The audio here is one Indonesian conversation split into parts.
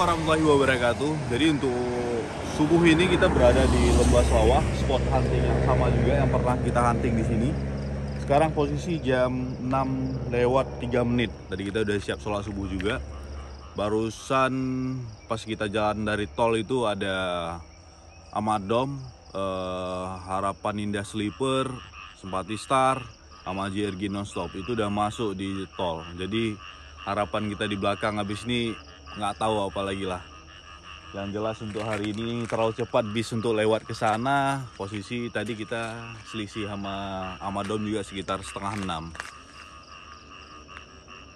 Warahmatullahi wabarakatuh. Jadi untuk subuh ini kita berada di Lembah Sawah, spot hunting yang sama juga yang pernah kita hunting di sini. Sekarang posisi jam 6:03. Tadi kita udah siap sholat subuh juga. Barusan pas kita jalan dari tol itu ada Amadom, Harapan Indah Sleeper, Simpati Star, sama JRG Nonstop itu udah masuk di tol. Jadi harapan kita di belakang habis ini nggak tahu apa lagi lah. Yang jelas untuk hari ini terlalu cepat bis untuk lewat ke sana. Posisi tadi kita selisih sama Amadom juga sekitar 5:30.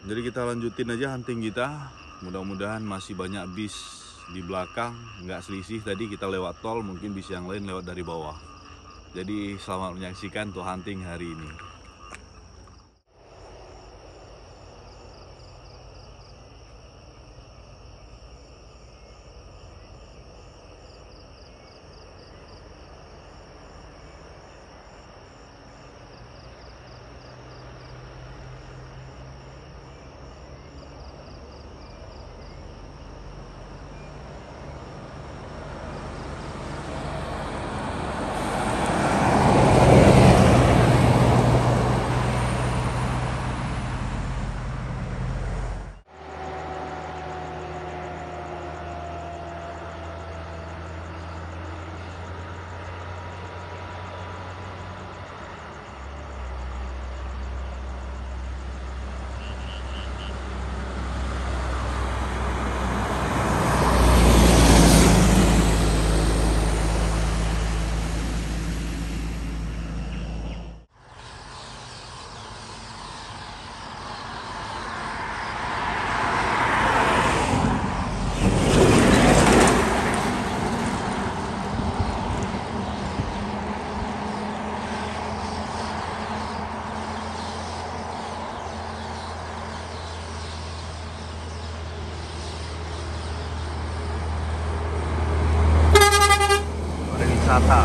Jadi kita lanjutin aja hunting kita. Mudah-mudahan masih banyak bis di belakang, nggak selisih. Tadi kita lewat tol, mungkin bis yang lain lewat dari bawah. Jadi selamat menyaksikan untuk hunting hari ini. Wisata.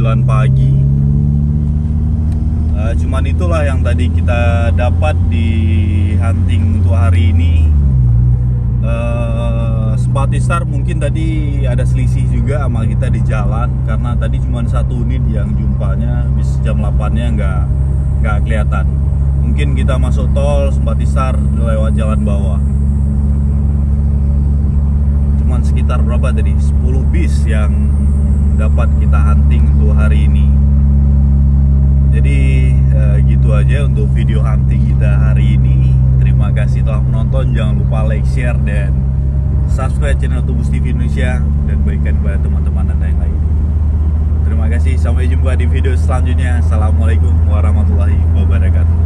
9 pagi. Cuman itulah yang tadi kita dapat di hunting untuk hari ini. Spotty Star mungkin tadi ada selisih juga sama kita di jalan, karena tadi cuma 1 unit yang jumpanya, bis jam 8-nya nggak kelihatan. Mungkin kita masuk tol Spotty Star lewat jalan bawah. Cuman sekitar berapa tadi? 10 bis yang dapat kita hunting untuk hari ini. Jadi gitu aja untuk video hunting kita hari ini. Terima kasih telah menonton. Jangan lupa like, share, dan subscribe channel Tubus TV Indonesia, dan bagikan kepada teman-teman Anda yang lain. Terima kasih, sampai jumpa di video selanjutnya. Assalamualaikum warahmatullahi wabarakatuh.